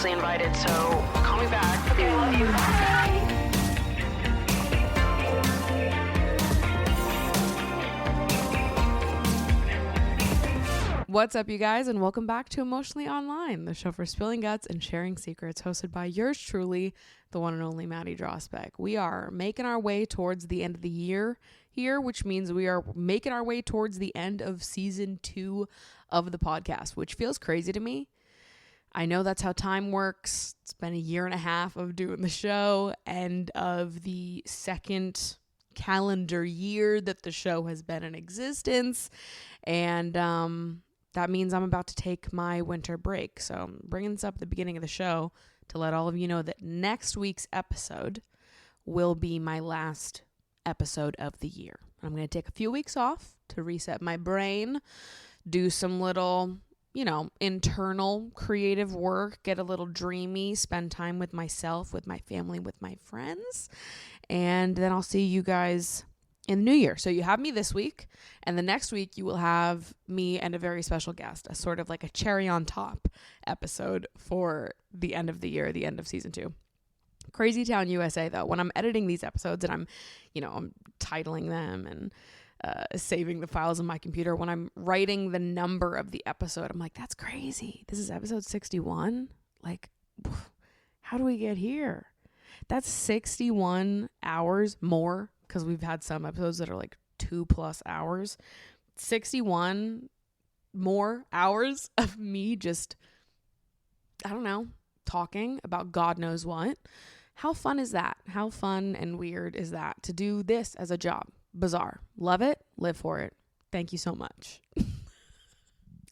obviously invited, so call me back. Okay, I love you. Bye. What's up, you guys, and welcome back to Emotionally Online, the show for spilling guts and sharing secrets, hosted by yours truly, the one and only Maddie Drosbeck. We are making our way towards the end of the year here, which means we are making our way towards the end of season 2 of the podcast, which feels crazy to me. I know that's how time works. It's been a year and a half of doing the show, and of the second calendar year that the show has been in existence, and that means I'm about to take my winter break. So I'm bringing this up at the beginning of the show to let all of you know that next week's episode will be my last episode of the year. I'm going to take a few weeks off to reset my brain, do some little, internal creative work, get a little dreamy, spend time with myself, with my family, with my friends. And then I'll see you guys in the new year. So you have me this week, and the next week you will have me and a very special guest, a sort of like a cherry on top episode for the end of the year, the end of season 2. Crazy Town USA, though, when I'm editing these episodes and I'm titling them and saving the files on my computer, when I'm writing the number of the episode, I'm like, that's crazy. This is episode 61. Like, how do we get here? That's 61 hours more, because we've had some episodes that are like 2+ hours. 61 more hours of me just, talking about God knows what. How fun is that? How fun and weird is that to do this as a job? Bizarre. Love it. Live for it. Thank you so much.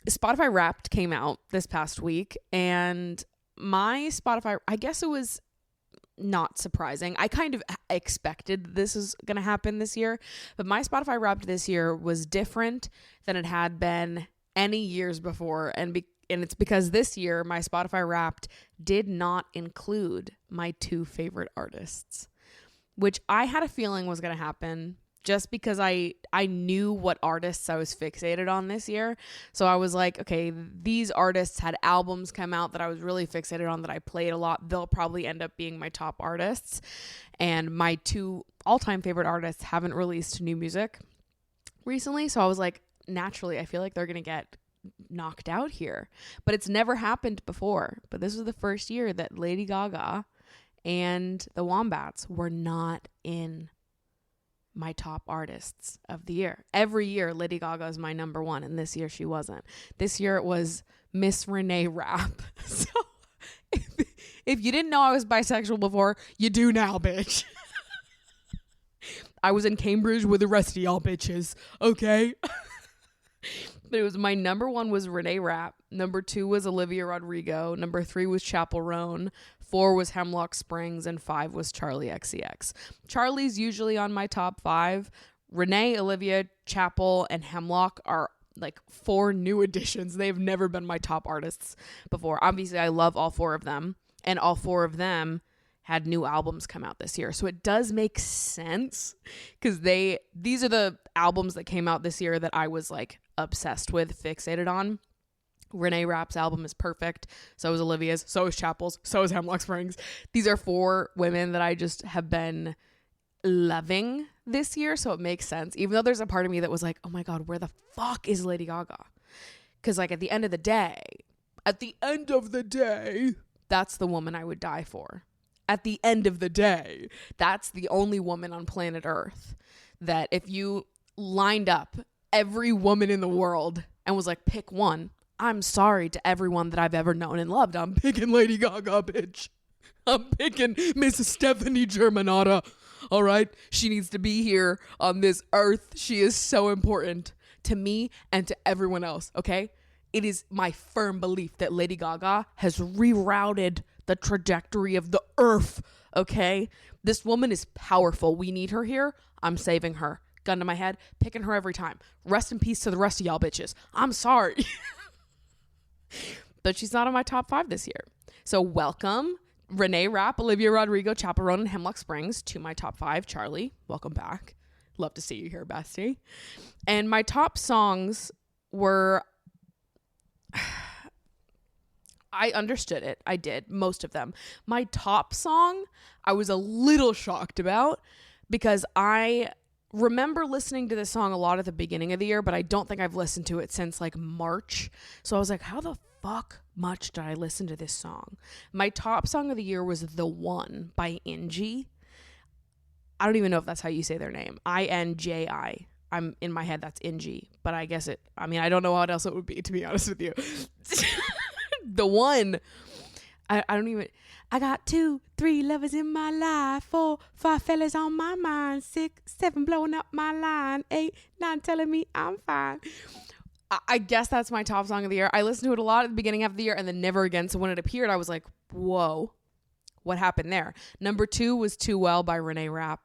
Spotify Wrapped came out this past week, and my Spotify, I guess it was not surprising. I kind of expected this is going to happen this year, but my Spotify Wrapped this year was different than it had been any years before, and it's because this year my Spotify Wrapped did not include my 2 favorite artists, which I had a feeling was going to happen just because I knew what artists I was fixated on this year. So I was like, okay, these artists had albums come out that I was really fixated on, that I played a lot. They'll probably end up being my top artists. And my 2 all-time favorite artists haven't released new music recently. So I was like, naturally, I feel like they're going to get knocked out here. But it's never happened before. But this was the first year that Lady Gaga and the Wombats were not in my top artists of the year. Every year Lady Gaga is my number 1, and this year she wasn't. This year it was Miss Renee Rapp. So if you didn't know I was bisexual before, you do now, bitch. I was in Cambridge with the rest of y'all bitches, okay? But it was my number 1 was Renee Rapp. Number 2 was Olivia Rodrigo. Number 3 was Chappell Roan. 4 was Hemlock Springs, and 5 was Charlie XCX. Charlie's usually on my top 5. Renee, Olivia, Chappell, and Hemlock are like 4 new additions. They've never been my top artists before. Obviously, I love all 4 of them, and all 4 of them had new albums come out this year. So it does make sense, because these are the albums that came out this year that I was like obsessed with, fixated on. Renee Rapp's album is perfect. So is Olivia's. So is Chappell's. So is Hemlock Springs. These are 4 women that I just have been loving this year. So it makes sense. Even though there's a part of me that was like, oh my God, where the fuck is Lady Gaga? Because like at the end of the day, that's the woman I would die for. At the end of the day, that's the only woman on planet Earth that if you lined up every woman in the world and was like, pick one, I'm sorry to everyone that I've ever known and loved, I'm picking Lady Gaga, bitch. I'm picking Miss Stephanie Germanotta. All right? She needs to be here on this earth. She is so important to me and to everyone else, okay? It is my firm belief that Lady Gaga has rerouted the trajectory of the earth, okay? This woman is powerful. We need her here. I'm saving her. Gun to my head, picking her every time. Rest in peace to the rest of y'all bitches. I'm sorry. But she's not on my top 5 this year. So welcome Renee Rapp, Olivia Rodrigo, Chappell Roan, and Hemlock Springs to my top 5. Charlie, welcome back. Love to see you here, bestie. And my top songs were... I understood it. I did. Most of them. My top song, I was a little shocked about because I remember listening to this song a lot at the beginning of the year, but I don't think I've listened to it since like March. So I was like, how the fuck much did I listen to this song? My top song of the year was The One by Inji. I don't even know if that's how you say their name. INJI. I'm in my head, that's Inji, but I guess I don't know what else it would be, to be honest with you. The One. I don't even. I got 2, 3 lovers in my life, 4, 5 fellas on my mind, 6, 7 blowing up my line, 8, 9 telling me I'm fine. I guess that's my top song of the year. I listened to it a lot at the beginning of the year and then never again. So when it appeared, I was like, whoa, what happened there? Number 2 was Too Well by Renee Rapp.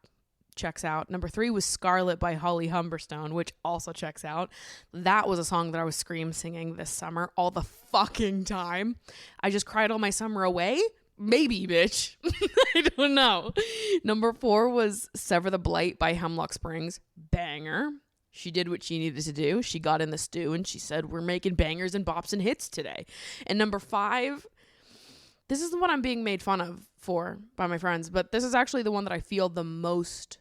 Checks out. Number 3 was Scarlet by Holly Humberstone, which also checks out. That was a song that I was scream singing this summer all the fucking time. I just cried all my summer away. Maybe, bitch. I don't know. Number 4 was Sever the Blight by Hemlock Springs. Banger. She did what she needed to do. She got in the stew and she said, we're making bangers and bops and hits today. And number 5, this is the one I'm being made fun of for by my friends, but this is actually the one that I feel the most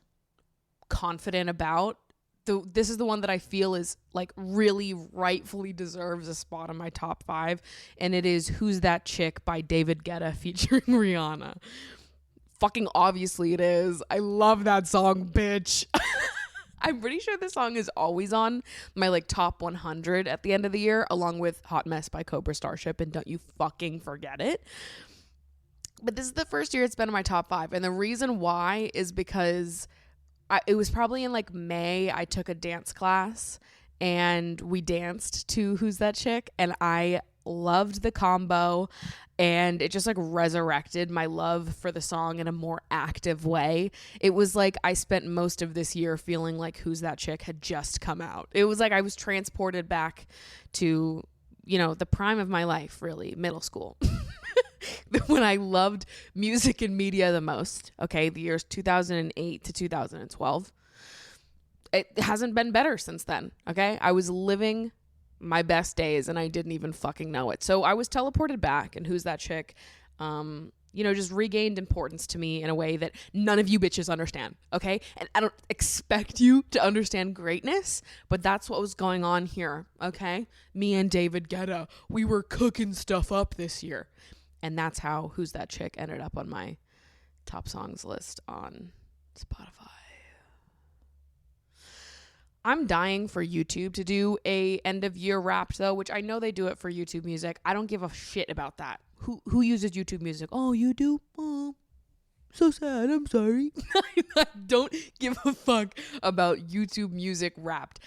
confident about. This is the one that I feel is like really rightfully deserves a spot on my top 5, and it is Who's That Chick by David Guetta featuring Rihanna. Fucking obviously it is. I love that song, bitch. I'm pretty sure this song is always on my like top 100 at the end of the year, along with Hot Mess by Cobra Starship, and don't you fucking forget it. But this is the first year it's been in my top 5, and the reason why is because it was probably in like May. I took a dance class and we danced to Who's That Chick, and I loved the combo, and it just like resurrected my love for the song in a more active way. It was like I spent most of this year feeling like Who's That Chick had just come out. It was like I was transported back to, the prime of my life, really, middle school. When I loved music and media the most, okay, the years 2008 to 2012. It hasn't been better since then, okay? I was living my best days and I didn't even fucking know it. So I was teleported back, and Who's That Chick, just regained importance to me in a way that none of you bitches understand, okay? And I don't expect you to understand greatness, but that's what was going on here, okay? Me and David Guetta, we were cooking stuff up this year. And that's how Who's That Chick ended up on my top songs list on Spotify. I'm dying for YouTube to do a end of year Wrapped though, which I know they do it for YouTube Music. I don't give a shit about that. Who uses YouTube Music? Oh, you do? Oh, so sad. I'm sorry. I don't give a fuck about YouTube Music Wrapped.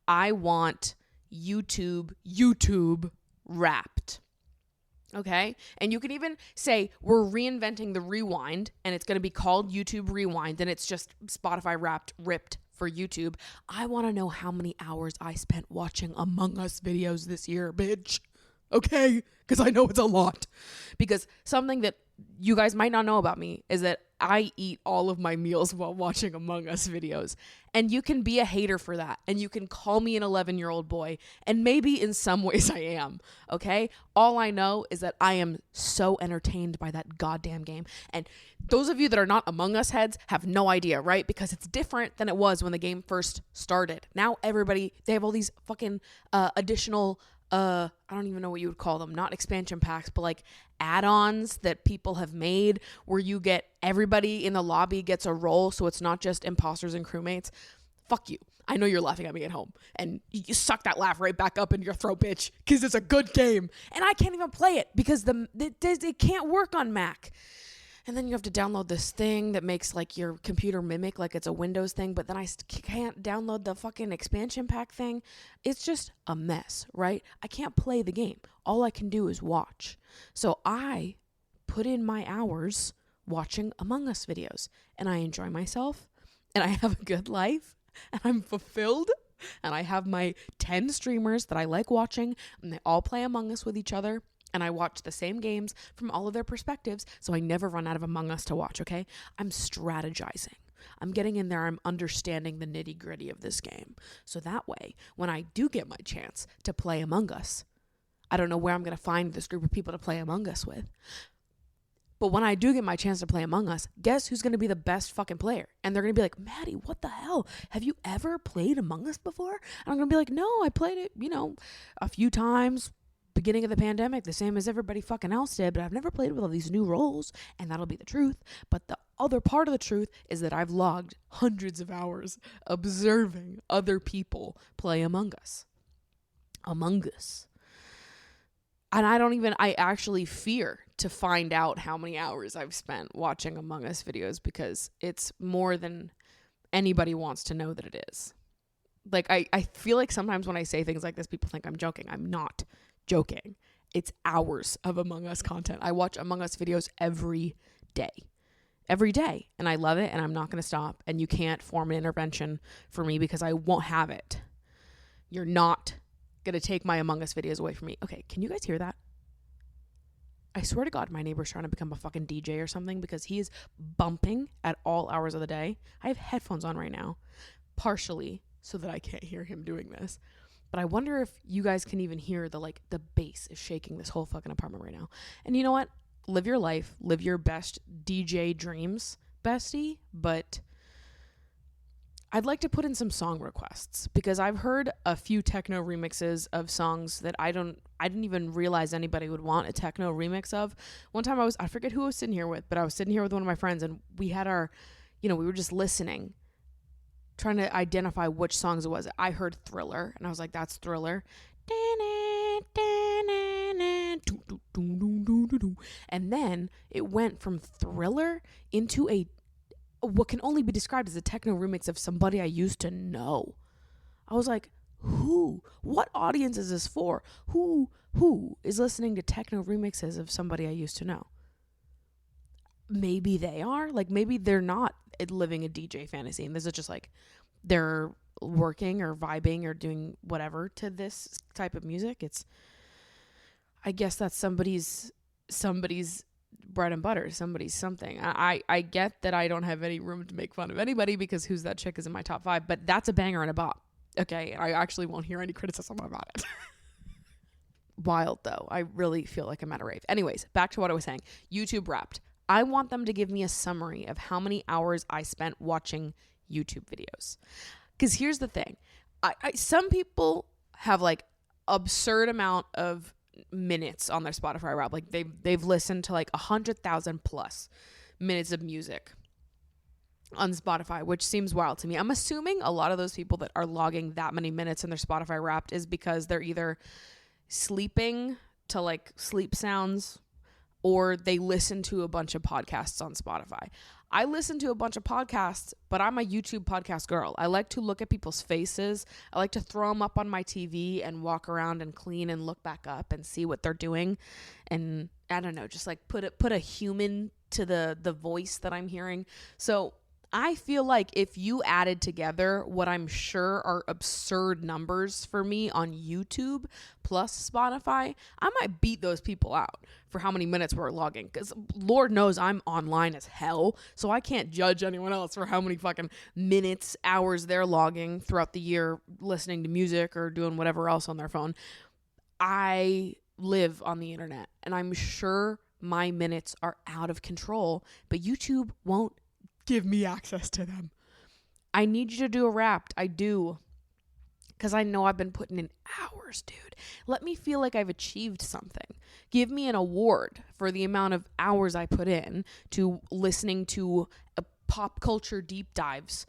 I want YouTube Wrapped. Okay. And you can even say we're reinventing the rewind, and it's going to be called YouTube Rewind, and it's just Spotify Wrapped ripped for YouTube. I want to know how many hours I spent watching Among Us videos this year, bitch. Okay. Because I know it's a lot. Because something that you guys might not know about me is that I eat all of my meals while watching Among Us videos. And you can be a hater for that. And you can call me an 11-year-old boy. And maybe in some ways I am. Okay? All I know is that I am so entertained by that goddamn game. And those of you that are not Among Us heads have no idea, right? Because it's different than it was when the game first started. Now everybody, they have all these fucking additional I don't even know what you would call them, not expansion packs, but like add-ons that people have made where you get everybody in the lobby gets a role, so it's not just imposters and crewmates. Fuck you. I know you're laughing at me at home, and you suck that laugh right back up into your throat, bitch, because it's a good game, and I can't even play it because it can't work on Mac. And then you have to download this thing that makes like your computer mimic like it's a Windows thing, but then I can't download the fucking expansion pack thing. It's just a mess, right? I can't play the game. All I can do is watch. So I put in my hours watching Among Us videos, and I enjoy myself, and I have a good life, and I'm fulfilled, and I have my 10 streamers that I like watching, and they all play Among Us with each other. And I watch the same games from all of their perspectives, so I never run out of Among Us to watch, okay? I'm strategizing. I'm getting in there. I'm understanding the nitty-gritty of this game. So that way, when I do get my chance to play Among Us, I don't know where I'm going to find this group of people to play Among Us with. But when I do get my chance to play Among Us, guess who's going to be the best fucking player? And they're going to be like, Maddie, what the hell? Have you ever played Among Us before? And I'm going to be like, no, I played it, a few times, beginning of the pandemic, the same as everybody fucking else did, but I've never played with all these new roles, and that'll be the truth. But the other part of the truth is that I've logged hundreds of hours observing other people play Among Us. Among Us. And I actually fear to find out how many hours I've spent watching Among Us videos, because it's more than anybody wants to know that it is. Like, I feel like sometimes when I say things like this, people think I'm joking. I'm not joking. It's hours of Among Us content. I watch Among Us videos every day. And I love it, and I'm not going to stop. And you can't form an intervention for me because I won't have it. You're not going to take my Among Us videos away from me. Okay, can you guys hear that? I swear to God, my neighbor's trying to become a fucking DJ or something, because he is bumping at all hours of the day. I have headphones on right now, partially so that I can't hear him doing this. But I wonder if you guys can even hear the bass is shaking this whole fucking apartment right now. And you know what? Live your life. Live your best DJ dreams, bestie. But I'd like to put in some song requests, because I've heard a few techno remixes of songs that I didn't even realize anybody would want a techno remix of. One time I forget who I was sitting here with, but I was sitting here with one of my friends, and we had we were just listening, trying to identify which songs it was. I heard Thriller, and I was like, that's Thriller. And then it went from Thriller into what can only be described as a techno remix of somebody I used to know. I was like, who? What audience is this for? Who is listening to techno remixes of somebody I used to know? Maybe they are. Like, maybe they're not living a DJ fantasy, and this is just like they're working or vibing or doing whatever to this type of music. I guess that's somebody's bread and butter, somebody's something. I get that I don't have any room to make fun of anybody, because Who's That Chick is in my top 5, but that's a banger and a bop. Okay, I actually won't hear any criticism about it. Wild, though. I really feel like I'm at a rave. Anyways, back to what I was saying. YouTube Wrapped. I want them to give me a summary of how many hours I spent watching YouTube videos. Because here's the thing. Some people have absurd amount of minutes on their Spotify Wrapped. Like they've listened to 100,000 plus minutes of music on Spotify, which seems wild to me. I'm assuming a lot of those people that are logging that many minutes in their Spotify Wrapped is because they're either sleeping to sleep sounds, or they listen to a bunch of podcasts on Spotify. I listen to a bunch of podcasts, but I'm a YouTube podcast girl. I like to look at people's faces. I like to throw them up on my TV and walk around and clean and look back up and see what they're doing. And I don't know, just put a human to the voice that I'm hearing. So I feel like if you added together what I'm sure are absurd numbers for me on YouTube plus Spotify, I might beat those people out for how many minutes we're logging. Because Lord knows I'm online as hell, so I can't judge anyone else for how many fucking minutes, hours they're logging throughout the year listening to music or doing whatever else on their phone. I live on the internet, and I'm sure my minutes are out of control, but YouTube won't give me access to them. I need you to do a Wrapped. I do. Because I know I've been putting in hours, dude. Let me feel like I've achieved something. Give me an award for the amount of hours I put in to listening to pop culture deep dives,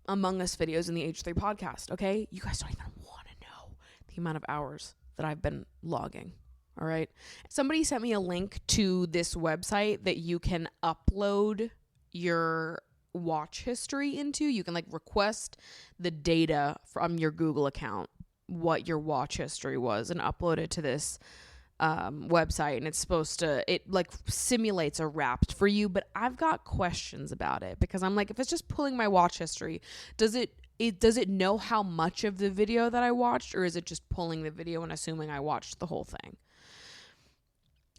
Among Us videos in the H3 podcast, okay? You guys don't even want to know the amount of hours that I've been logging. All right? Somebody sent me a link to this website that you can upload your watch history into. You can request the data from your Google account, what your watch history was, and upload it to this website, and it's supposed to, it simulates a Wrapped for you. But I've got questions about it, because I'm if it's just pulling my watch history, does it know how much of the video that I watched, or is it just pulling the video and assuming I watched the whole thing?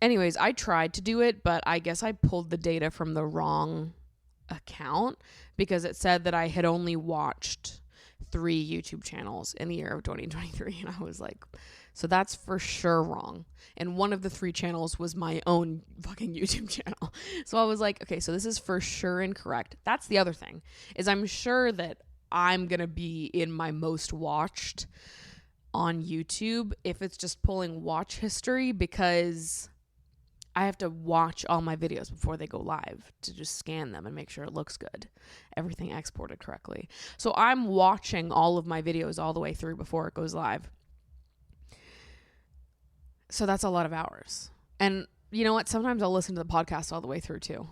Anyways, I tried to do it, but I guess I pulled the data from the wrong account, because it said that I had only watched 3 YouTube channels in the year of 2023. And I was like, so that's for sure wrong. And one of the 3 channels was my own fucking YouTube channel. So I was like, okay, so this is for sure incorrect. That's the other thing, is I'm sure that I'm going to be in my most watched on YouTube if it's just pulling watch history, because I have to watch all my videos before they go live to just scan them and make sure it looks good. Everything exported correctly. So I'm watching all of my videos all the way through before it goes live. So that's a lot of hours. And you know what? Sometimes I'll listen to the podcast all the way through too.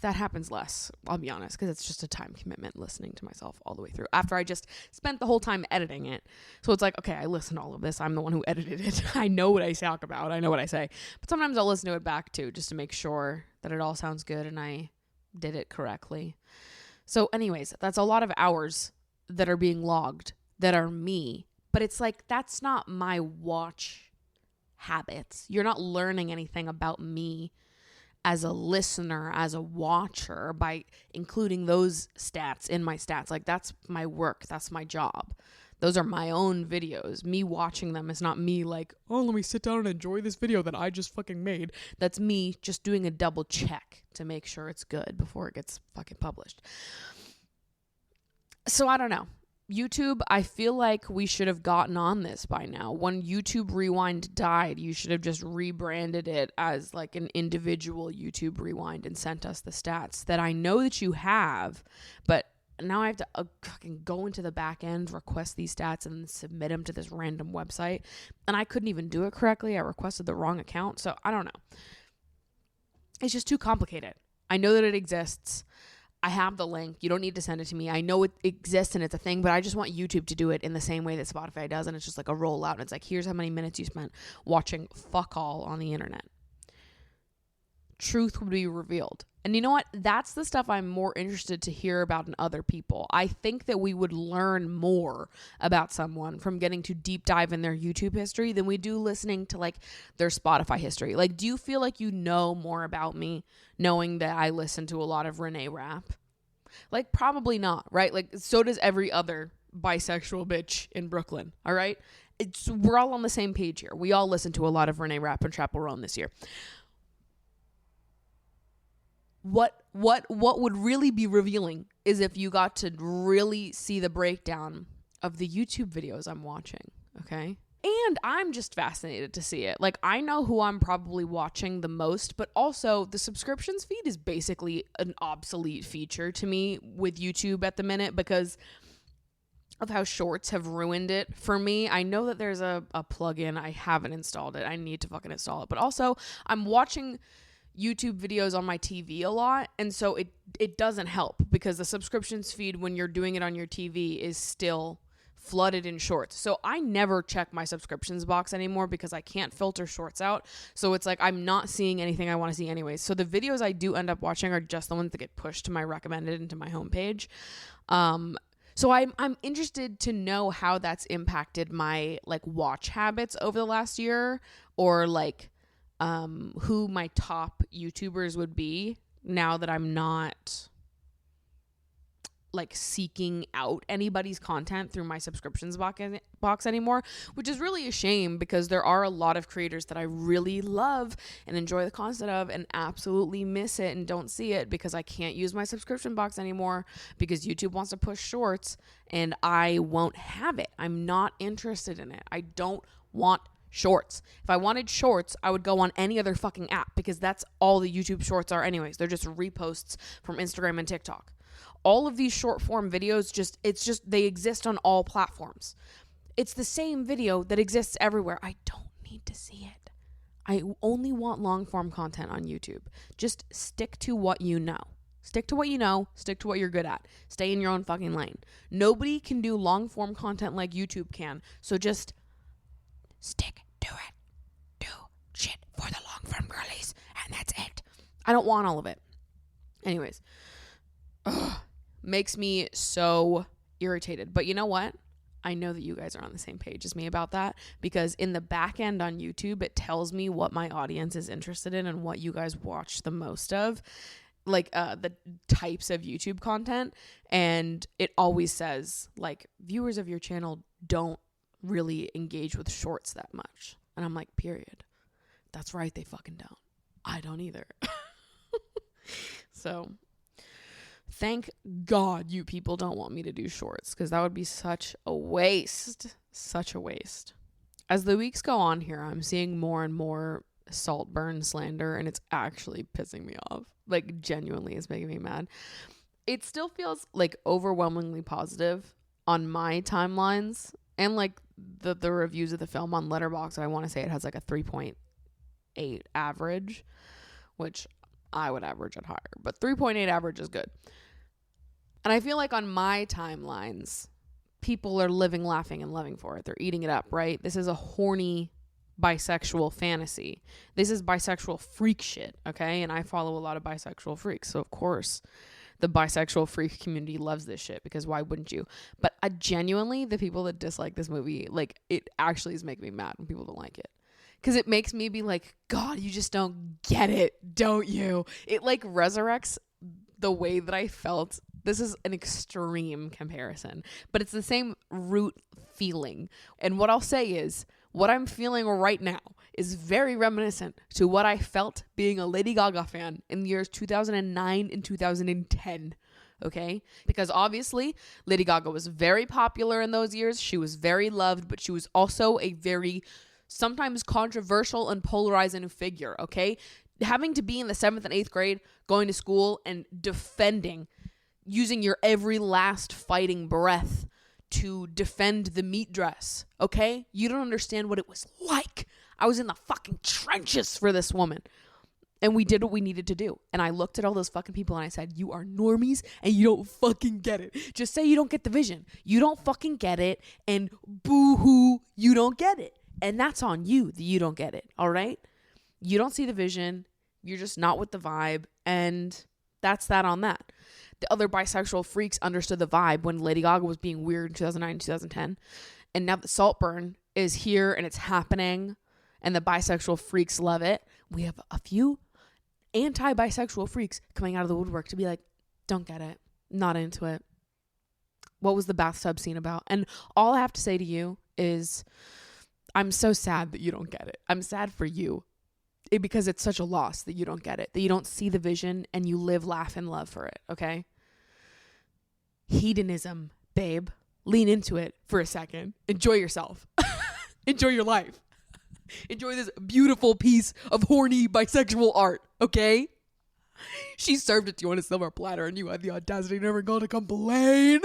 That happens less, I'll be honest, because it's just a time commitment listening to myself all the way through after I just spent the whole time editing it. So it's like, okay, I listened to all of this. I'm the one who edited it. I know what I talk about. I know what I say. But sometimes I'll listen to it back too, just to make sure that it all sounds good and I did it correctly. So anyways, that's a lot of hours that are being logged that are me. But it's like, that's not my watch habits. You're not learning anything about me as a listener, as a watcher, by including those stats in my stats. Like, that's my work. That's my job. Those are my own videos. Me watching them is not me like, oh, let me sit down and enjoy this video that I just fucking made. That's me just doing a double check to make sure it's good before it gets fucking published. So I don't know. YouTube, I feel like we should have gotten on this by now. When YouTube Rewind died, you should have just rebranded it as like an individual YouTube Rewind and sent us the stats that I know that you have, but now I have to fucking go into the back end, request these stats, and submit them to this random website. And I couldn't even do it correctly. I requested the wrong account. So I don't know. It's just too complicated. I know that it exists. I have the link. You don't need to send it to me. I know it exists and it's a thing, but I just want YouTube to do it in the same way that Spotify does. And it's just like a rollout. And it's like, here's how many minutes you spent watching fuck all on the internet. Truth would be revealed. And you know what? That's the stuff I'm more interested to hear about in other people. I think that we would learn more about someone from getting to deep dive in their YouTube history than we do listening to like their Spotify history. Like, do you feel like you know more about me knowing that I listen to a lot of Renee Rapp? Like, probably not, right? Like, so does every other bisexual bitch in Brooklyn, all right? We're all on the same page here. We all listen to a lot of Renee Rapp and Chappell Roan this year. What would really be revealing is if you got to really see the breakdown of the YouTube videos I'm watching, okay? And I'm just fascinated to see it. Like, I know who I'm probably watching the most, but also the subscriptions feed is basically an obsolete feature to me with YouTube at the minute because of how shorts have ruined it for me. I know that there's a plugin. I haven't installed it. I need to fucking install it. But also, I'm watching YouTube videos on my TV a lot, and so it doesn't help because the subscriptions feed when you're doing it on your TV is still flooded in shorts. So I never check my subscriptions box anymore because I can't filter shorts out. So it's like I'm not seeing anything I want to see anyways. So the videos I do end up watching are just the ones that get pushed to my recommended and to my homepage. So I'm interested to know how that's impacted my like watch habits over the last year, or like who my top YouTubers would be now that I'm not like seeking out anybody's content through my subscriptions box anymore, which is really a shame because there are a lot of creators that I really love and enjoy the content of and absolutely miss it and don't see it because I can't use my subscription box anymore because YouTube wants to push shorts and I won't have it. I'm not interested in it. I don't want shorts. If I wanted shorts, I would go on any other fucking app because that's all the YouTube shorts are anyways. They're just reposts from Instagram and TikTok. All of these short form videos they exist on all platforms. It's the same video that exists everywhere. I don't need to see it. I only want long form content on YouTube. Just stick to what you know. Stick to what you know. Stick to what you're good at. Stay in your own fucking lane. Nobody can do long form content like YouTube can. So just stick to it. Do shit for the long form girlies. And that's it. I don't want all of it. Anyways. Makes me so irritated. But you know what? I know that you guys are on the same page as me about that because in the back end on YouTube, it tells me what my audience is interested in and what you guys watch the most of. like the types of YouTube content, and it always says like viewers of your channel don't really engage with shorts that much. And I'm like, period. That's right, they fucking don't. I don't either. So thank God you people don't want me to do shorts, because that would be such a waste. Such a waste. As the weeks go on here, I'm seeing more and more saltburn slander, and it's actually pissing me off. Like, genuinely, it's making me mad. It still feels like overwhelmingly positive on my timelines, and like the reviews of the film on Letterboxd. I want to say it has like a 3.8 average, which I would average it higher, but 3.8 average is good. And I feel like on my timelines, people are living, laughing, and loving for it. They're eating it up, right? This is a horny bisexual fantasy. This is bisexual freak shit, okay? And I follow a lot of bisexual freaks, so of course the bisexual freak community loves this shit, because why wouldn't you? But I genuinely, the people that dislike this movie, like, it actually is making me mad when people don't like it, because it makes me be like, God, you just don't get it, don't you? It like resurrects the way that I felt. This is an extreme comparison, but it's the same root feeling. And what I'll say is, what I'm feeling right now is very reminiscent to what I felt being a Lady Gaga fan in the years 2009 and 2010. Okay? Because obviously, Lady Gaga was very popular in those years. She was very loved, but she was also a very sometimes controversial and polarizing figure. Okay? Having to be in the 7th and 8th grade, going to school and defending, using your every last fighting breath to defend the meat dress, okay? You don't understand what it was like. I was in the fucking trenches for this woman. And we did what we needed to do. And I looked at all those fucking people and I said, you are normies and you don't fucking get it. Just say you don't get the vision. You don't fucking get it, and boo-hoo, you don't get it. And that's on you that you don't get it, all right? You don't see the vision. You're just not with the vibe. And that's that on that. The other bisexual freaks understood the vibe when Lady Gaga was being weird in 2009, 2010. And now that Saltburn is here and it's happening and the bisexual freaks love it, we have a few anti-bisexual freaks coming out of the woodwork to be like, don't get it. Not into it. What was the bathtub scene about? And all I have to say to you is, I'm so sad that you don't get it. I'm sad for you. Because it's such a loss that you don't get it, that you don't see the vision and you live, laugh, and love for it, okay? Hedonism, babe. Lean into it for a second. Enjoy yourself. Enjoy your life. Enjoy this beautiful piece of horny bisexual art, okay? She served it to you on a silver platter and you had the audacity never go to complain.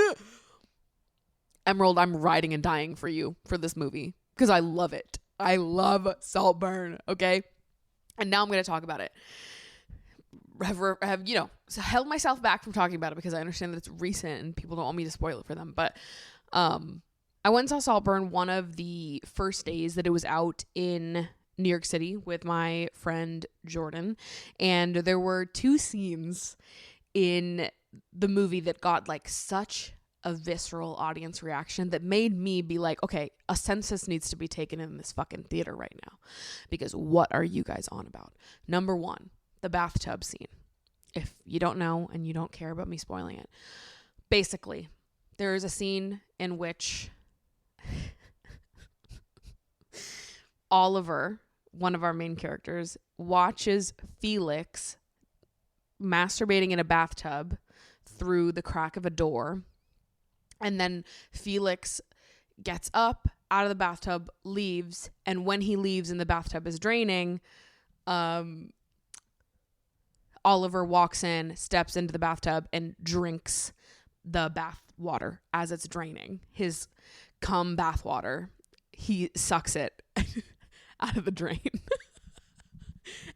Emerald, I'm riding and dying for you for this movie because I love it. I love Saltburn, okay? And now I'm going to talk about it. Have held myself back from talking about it because I understand that it's recent and people don't want me to spoil it for them. But I went and saw Saltburn one of the first days that it was out in New York City with my friend Jordan. And there were 2 scenes in the movie that got like such a visceral audience reaction that made me be like, okay, a census needs to be taken in this fucking theater right now, because what are you guys on about? Number 1, the bathtub scene. If you don't know and you don't care about me spoiling it, basically there is a scene in which Oliver, one of our main characters, watches Felix masturbating in a bathtub through the crack of a door. And then Felix gets up out of the bathtub, leaves, and when he leaves and the bathtub is draining, Oliver walks in, steps into the bathtub, and drinks the bath water as it's draining. His cum bath water. He sucks it out of the drain.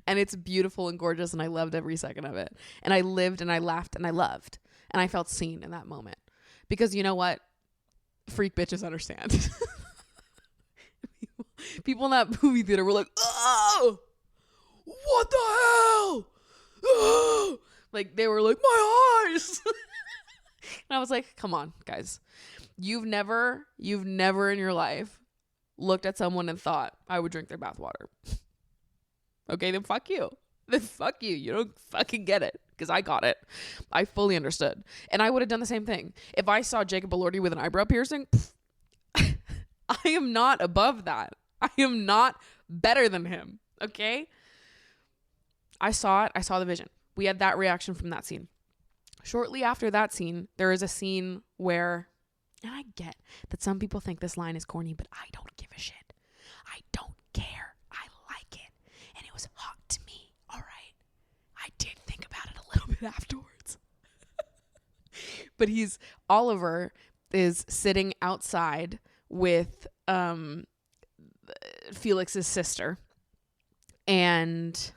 And it's beautiful and gorgeous, and I loved every second of it. And I lived and I laughed and I loved. And I felt seen in that moment. Because you know what? Freak bitches understand. People in that movie theater were like, oh, what the hell? Oh! Like, they were like, my eyes. And I was like, come on, guys. You've never in your life looked at someone and thought, I would drink their bathwater. Okay, then fuck you. Then fuck you. You don't fucking get it. because I got it. I fully understood. And I would have done the same thing. If I saw Jacob Elordi with an eyebrow piercing, I am not above that. I am not better than him. Okay? I saw it. I saw the vision. We had that reaction from that scene. Shortly after that scene, there is a scene where, and I get that some people think this line is corny, but I don't give a shit. I don't care. I like it. And it was hot to me. All right. I did think about it a little bit afterwards. But Oliver is sitting outside with Felix's sister, and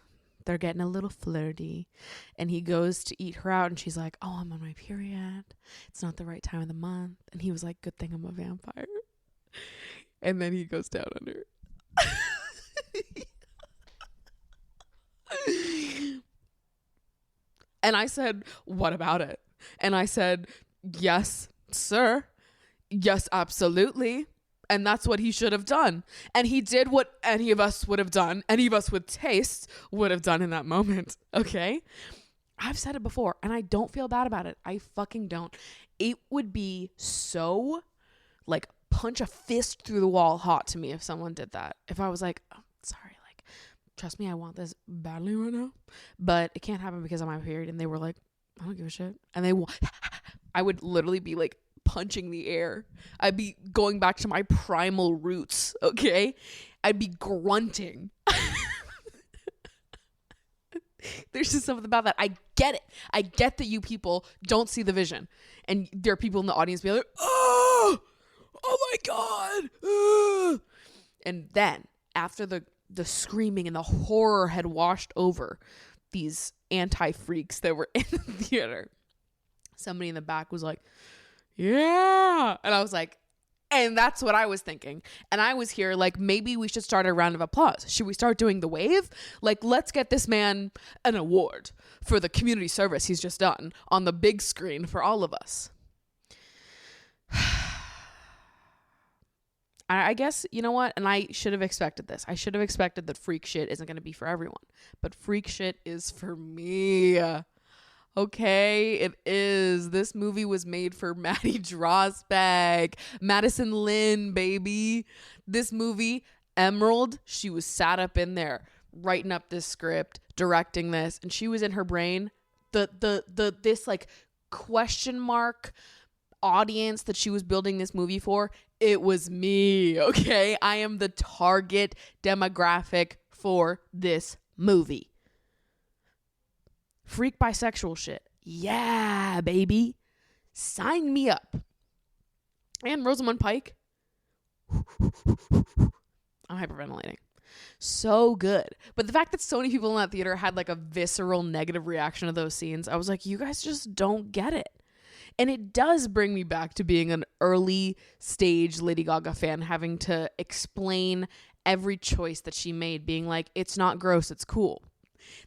they're getting a little flirty, and he goes to eat her out, and she's like, oh, I'm on my period. It's not the right time of the month. And he was like, good thing I'm a vampire. And then he goes down on her. And I said, what about it? And I said, yes, sir. Yes, absolutely. And that's what he should have done. And he did what any of us would have done. Any of us with taste would have done in that moment. Okay? I've said it before, and I don't feel bad about it. I fucking don't. It would be so, like, punch a fist through the wall hot to me if someone did that. If I was like, oh, sorry, like, trust me, I want this badly right now. But it can't happen because of my period. And they were like, I don't give a shit. And I would literally be like, punching the air. I'd be going back to my primal roots, okay? I'd be grunting. There's just something about that. I get it. I get that you people don't see the vision. And there are people in the audience being like, oh my God. Oh. And then after the screaming and the horror had washed over these anti-freaks that were in the theater, somebody in the back was like, yeah. And I was like, and that's what I was thinking. And I was here like, maybe we should start a round of applause. Should we start doing the wave? Like, let's get this man an award for the community service he's just done on the big screen for all of us. I guess, you know what? And I should have expected this. I should have expected that freak shit isn't going to be for everyone. But freak shit is for me. Okay, it is. This movie was made for Maddie Drosbach, Madison Lynn, baby. This movie, Emerald, she was sat up in there writing up this script, directing this, and she was in her brain. This like question mark audience that she was building this movie for, it was me. Okay, I am the target demographic for this movie. Freak bisexual shit. Yeah, baby. Sign me up. And Rosamund Pike. I'm hyperventilating. So good. But the fact that so many people in that theater had like a visceral negative reaction to those scenes, I was like, you guys just don't get it. And it does bring me back to being an early stage Lady Gaga fan, having to explain every choice that she made, being like, it's not gross, it's cool.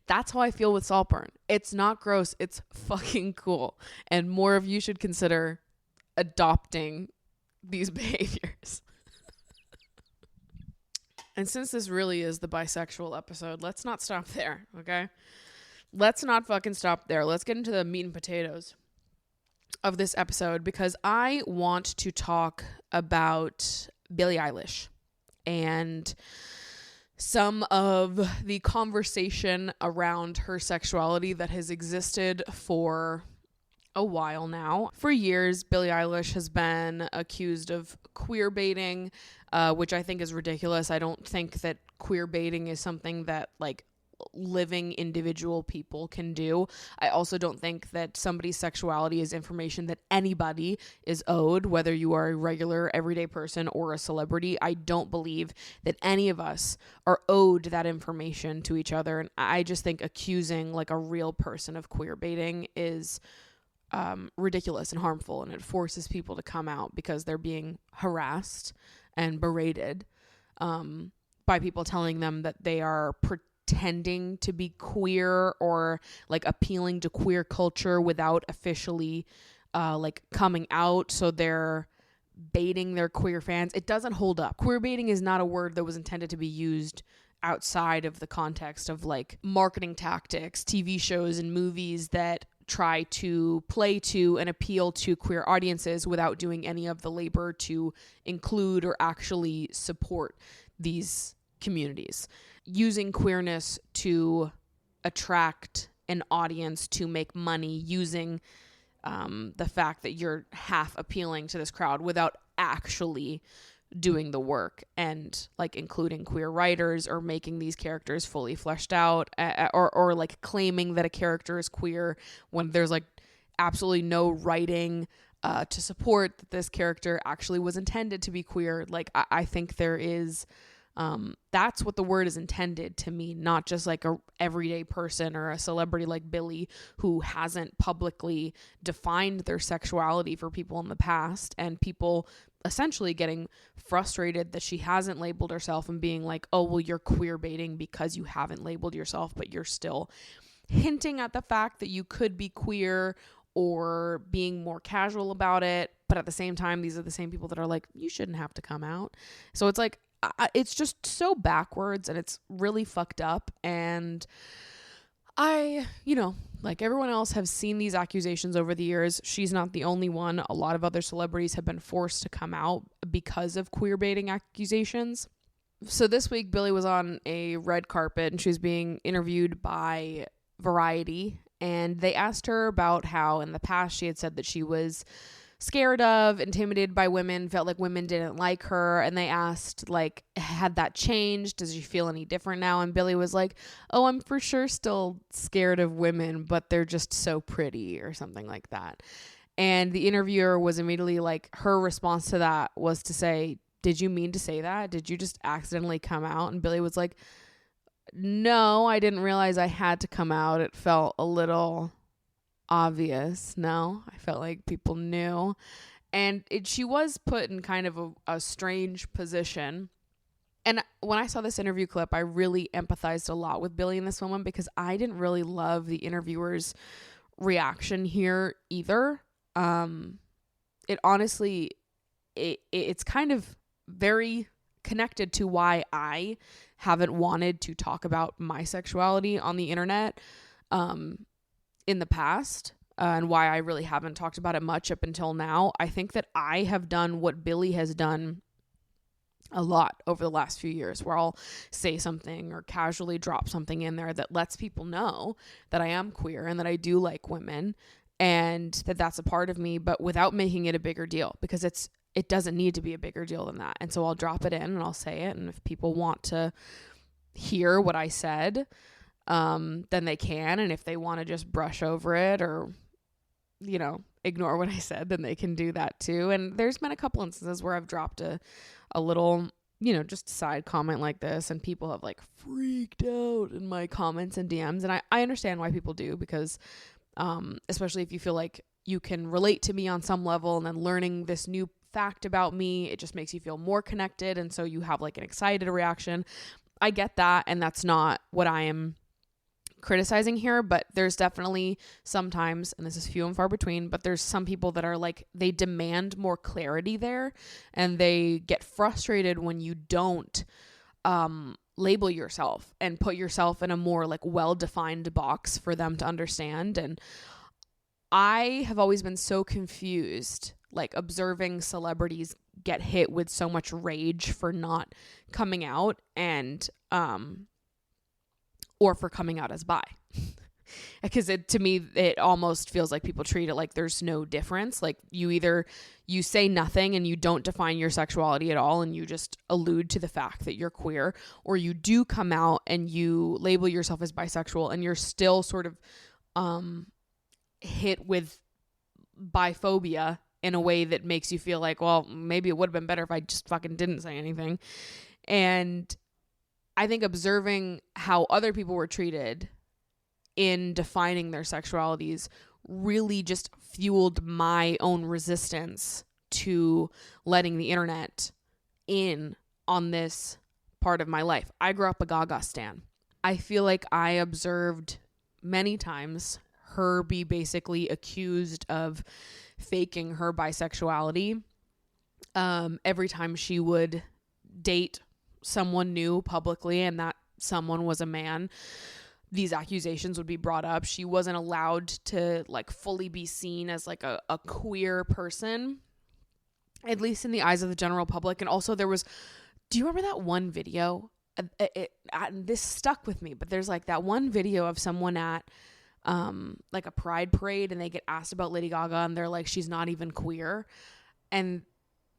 That's how I feel with Saltburn. It's not gross. It's fucking cool. And more of you should consider adopting these behaviors. And since this really is the bisexual episode, let's not stop there, okay? Let's not fucking stop there. Let's get into the meat and potatoes of this episode, because I want to talk about Billie Eilish and some of the conversation around her sexuality that has existed for a while now. For years, Billie Eilish has been accused of queer baiting, which I think is ridiculous. I don't think that queer baiting is something that like living individual people can do. I also don't think that somebody's sexuality is information that anybody is owed, whether you are a regular everyday person or a celebrity. I don't believe that any of us are owed that information to each other. And I just think accusing like a real person of queer baiting is ridiculous and harmful, and it forces people to come out because they're being harassed and berated by people telling them that they are pretending to be queer or like appealing to queer culture without officially like coming out, so they're baiting their queer fans. It doesn't hold up. Queer baiting is not a word that was intended to be used outside of the context of like marketing tactics, TV shows and movies that try to play to and appeal to queer audiences without doing any of the labor to include or actually support these communities. Using queerness to attract an audience to make money, using the fact that you're half appealing to this crowd without actually doing the work and like including queer writers or making these characters fully fleshed out, or like claiming that a character is queer when there's like absolutely no writing to support that this character actually was intended to be queer. Like I think there is that's what the word is intended to mean, not just like a everyday person or a celebrity like Billie who hasn't publicly defined their sexuality for people in the past, and people essentially getting frustrated that she hasn't labeled herself and being like, oh, well, you're queer baiting because you haven't labeled yourself, but you're still hinting at the fact that you could be queer or being more casual about it. But at the same time, these are the same people that are like, you shouldn't have to come out. So it's like, it's just so backwards and it's really fucked up. And I, like everyone else, have seen these accusations over the years. She's not the only one. A lot of other celebrities have been forced to come out because of queer baiting accusations. So this week, Billie was on a red carpet and she was being interviewed by Variety. And they asked her about how in the past she had said that she was scared of, intimidated by women, felt like women didn't like her. And they asked, like, had that changed? Does she feel any different now? And Billie was like, oh, I'm for sure still scared of women, but they're just so pretty, or something like that. And the interviewer was immediately like, her response to that was to say, did you mean to say that? Did you just accidentally come out? And Billie was like, no, I didn't realize I had to come out. It felt a little obvious. No, I felt like people knew. And she was put in kind of a strange position. And when I saw this interview clip, I really empathized a lot with Billie and this woman, because I didn't really love the interviewer's reaction here either. It honestly, it's kind of very connected to why I haven't wanted to talk about my sexuality on the internet in the past, and why I really haven't talked about it much up until now. I think that I have done what Billie has done a lot over the last few years, where I'll say something or casually drop something in there that lets people know that I am queer and that I do like women and that that's a part of me, but without making it a bigger deal, because it doesn't need to be a bigger deal than that. And so I'll drop it in and I'll say it, and if people want to hear what I said, then they can. And if they want to just brush over it or, ignore what I said, then they can do that too. And there's been a couple instances where I've dropped a little, just a side comment like this, and people have like freaked out in my comments and DMs. And I understand why people do, because especially if you feel like you can relate to me on some level, and then learning this new fact about me, it just makes you feel more connected. And so you have like an excited reaction. I get that. And that's not what I am criticizing here, but there's definitely sometimes, and this is few and far between, but there's some people that are like, they demand more clarity there, and they get frustrated when you don't label yourself and put yourself in a more like well-defined box for them to understand. And I have always been so confused, like observing celebrities get hit with so much rage for not coming out, and or for coming out as bi. Because to me, it almost feels like people treat it like there's no difference. Like you say nothing and you don't define your sexuality at all, and you just allude to the fact that you're queer, or you do come out and you label yourself as bisexual, and you're still sort of hit with biphobia in a way that makes you feel like, well, maybe it would have been better if I just fucking didn't say anything. And I think observing how other people were treated in defining their sexualities really just fueled my own resistance to letting the internet in on this part of my life. I grew up a Gaga stan. I feel like I observed many times her be basically accused of faking her bisexuality every time she would date someone new publicly, and that someone was a man, these accusations would be brought up. She wasn't allowed to like fully be seen as like a queer person, at least in the eyes of the general public. And also do you remember that one video? This stuck with me, but there's like that one video of someone at like a pride parade, and they get asked about Lady Gaga, and they're like, she's not even queer. And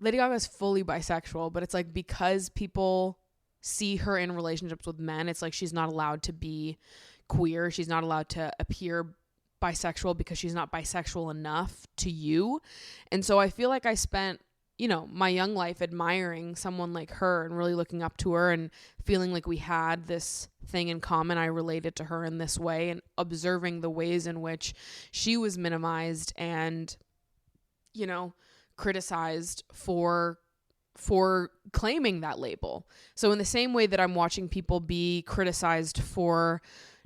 Lady Gaga is fully bisexual, but it's like, because people see her in relationships with men, it's like she's not allowed to be queer. She's not allowed to appear bisexual because she's not bisexual enough to you. And so I feel like I spent, my young life admiring someone like her and really looking up to her and feeling like we had this thing in common. I related to her in this way, and observing the ways in which she was minimized and, criticized for claiming that label. So in the same way that I'm watching people be criticized for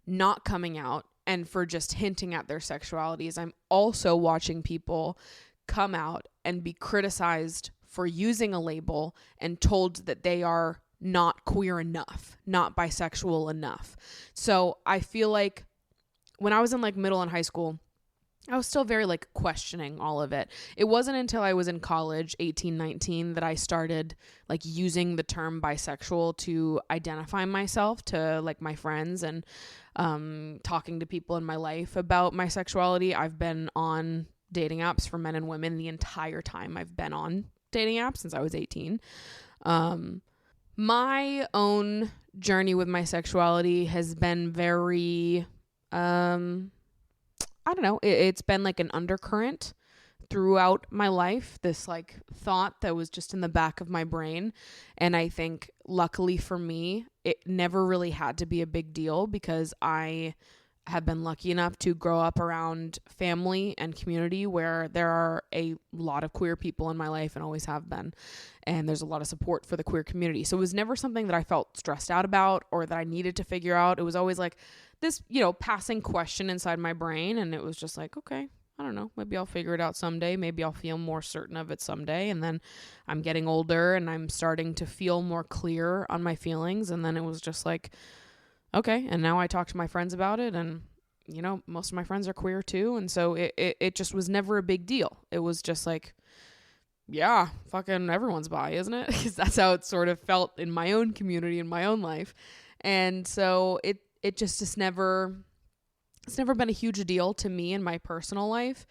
not coming out and for just hinting at their sexualities, I'm also watching people come out and be criticized for using a label and told that they are not queer enough, not bisexual enough. So I feel like when I was in like middle and high school, I was still very like questioning all of it. It wasn't until I was in college, 18, 19, that I started like using the term bisexual to identify myself to like my friends and talking to people in my life about my sexuality. I've been on dating apps for men and women the entire time I've been on dating apps, since I was 18. My own journey with my sexuality has been very, I don't know, it's been like an undercurrent throughout my life, this like thought that was just in the back of my brain. And I think luckily for me, it never really had to be a big deal, because I have been lucky enough to grow up around family and community where there are a lot of queer people in my life, and always have been. And there's a lot of support for the queer community. So it was never something that I felt stressed out about or that I needed to figure out. It was always like this, passing question inside my brain. And it was just like, okay, I don't know, maybe I'll figure it out someday. Maybe I'll feel more certain of it someday. And then I'm getting older and I'm starting to feel more clear on my feelings. And then it was just like, okay. And now I talk to my friends about it, and, most of my friends are queer too. And so it just was never a big deal. It was just like, yeah, fucking everyone's bi, isn't it? Because that's how it sort of felt in my own community, in my own life. And so it's never been a huge deal to me in my personal life.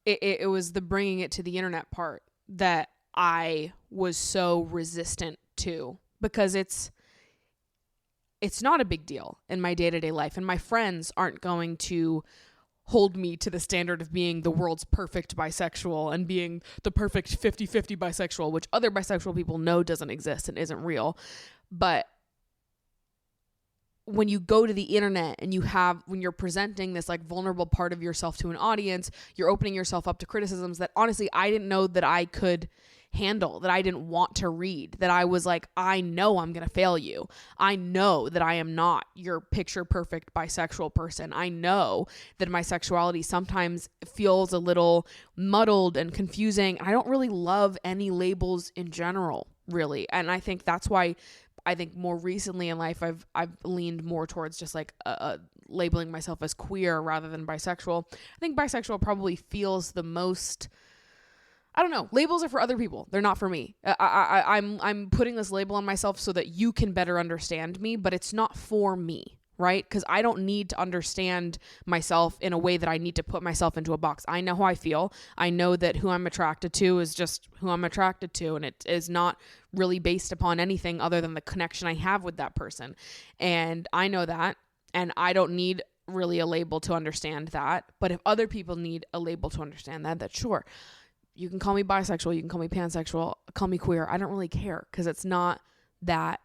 It was the bringing it to the internet part that I was so resistant to, because it's not a big deal in my day-to-day life, and my friends aren't going to hold me to the standard of being the world's perfect bisexual and being the perfect 50-50 bisexual, which other bisexual people know doesn't exist and isn't real. But when you go to the internet and when you're presenting this like vulnerable part of yourself to an audience, you're opening yourself up to criticisms that honestly I didn't know that I could handle, that I didn't want to read, that I was like, I know I'm going to fail you. I know that I am not your picture perfect bisexual person. I know that my sexuality sometimes feels a little muddled and confusing. I don't really love any labels in general, really. And I think that's why I think more recently in life, I've leaned more towards just like labeling myself as queer rather than bisexual. I think bisexual probably feels the most, I don't know. Labels are for other people. They're not for me. I'm putting this label on myself so that you can better understand me, but it's not for me, right? Because I don't need to understand myself in a way that I need to put myself into a box. I know how I feel. I know that who I'm attracted to is just who I'm attracted to, and it is not really based upon anything other than the connection I have with that person. And I know that, and I don't need really a label to understand that. But if other people need a label to understand that, that's sure. You can call me bisexual, you can call me pansexual, call me queer. I don't really care, because it's not that